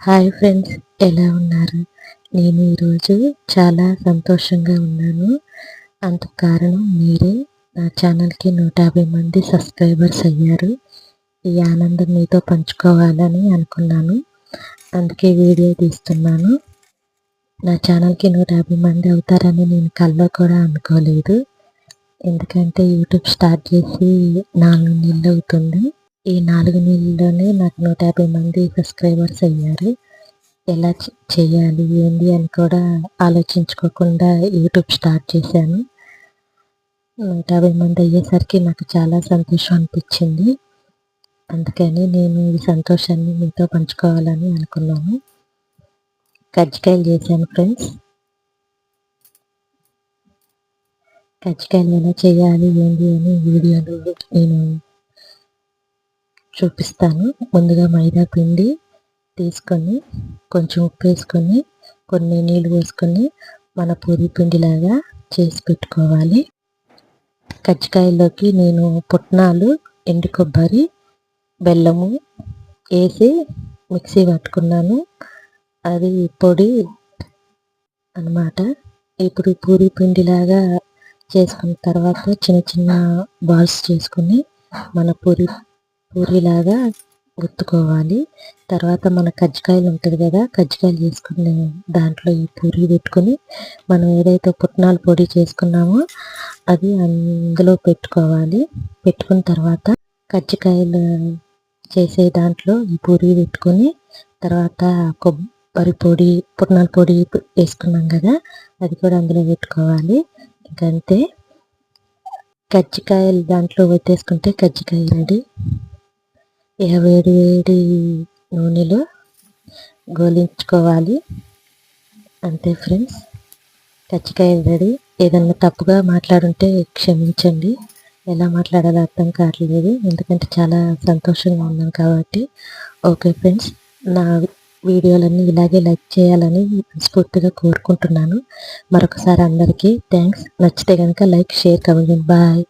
Hi friends, ఎలా ఉన్నారు? నేను ఈరోజు చాలా సంతోషంగా ఉన్నాను. అందుకు కారణం మీరే. నా ఛానల్కి 150 మంది సబ్స్క్రైబర్స్ అయ్యారు. ఈ ఆనందం మీతో పంచుకోవాలని అనుకున్నాను. అందుకే వీడియో తీస్తున్నాను. నా ఛానల్కి 150 మంది అవుతారని నేను కల్లో కూడా అనుకోలేదు. ఎందుకంటే యూట్యూబ్ స్టార్ట్ చేసి 4 నెలలు అవుతుంది. ఈ 4 నెలల్లోనే నాకు 150 మంది సబ్స్క్రైబర్స్ అయ్యారు. ఎలా చేయాలి ఏంటి అని కూడా ఆలోచించుకోకుండా యూట్యూబ్ స్టార్ట్ చేశాను. 150 మంది అయ్యేసరికి నాకు చాలా సంతోషం అనిపించింది. అందుకని నేను ఈ సంతోషాన్ని మీతో పంచుకోవాలని అనుకున్నాను. కజ్జికాయలు చేశాను ఫ్రెండ్స్. కజ్జికాయలు ఎలా చేయాలి ఏంటి అని వీడియోలో నేను చూపిస్తాను. ముందుగా మైదా పిండి తీసుకొని కొంచెం ఉప్పు వేసుకొని కొన్ని నీళ్ళు పోసుకొని మన పూరి పిండిలాగా చేసి పెట్టుకోవాలి. కజ్జికాయల్లోకి నేను పుట్నాలు, ఎండు కొబ్బరి, బెల్లము వేసి మిక్సీ పట్టుకున్నాను. అది పొడి అన్నమాట. ఇప్పుడు పూరి పిండిలాగా చేసుకున్న తర్వాత చిన్న చిన్న బాల్స్ చేసుకుని మన పూరిలాగా ఒత్తుకోవాలి. తర్వాత మన కజ్జికాయలు ఉంటుంది కదా, కజ్జికాయలు చేసుకునే దాంట్లో ఈ పూరి పెట్టుకుని మనం ఏదైతే పుట్నాల పొడి చేసుకున్నామో అది అందులో పెట్టుకోవాలి. పెట్టుకున్న తర్వాత కజ్జికాయలు చేసే దాంట్లో ఈ పూరి పెట్టుకొని తర్వాత కొబ్బరి పొడి, పుట్నాల పొడి వేసుకున్నాం కదా, అది కూడా అందులో పెట్టుకోవాలి. ఇంకంతే, కజ్జికాయలు దాంట్లో పెట్టేసుకుంటే కజ్జికాయ రెడీ. ఇక వేడి వేడి నూనెలో గోలించుకోవాలి. అంతే ఫ్రెండ్స్, కజ్జికాయలు రెడీ. ఏదన్నా తప్పుగా మాట్లాడుంటే క్షమించండి. ఎలా మాట్లాడాలో అర్థం కావట్లేదు, ఎందుకంటే చాలా సంతోషంగా ఉన్నాను కాబట్టి. ఓకే ఫ్రెండ్స్, నా వీడియోలన్నీ ఇలాగే లైక్ చేయాలని మనస్ఫూర్తిగా కోరుకుంటున్నాను. మరొకసారి అందరికీ థ్యాంక్స్. నచ్చితే కనుక లైక్, షేర్, కామెంట్. బాయ్.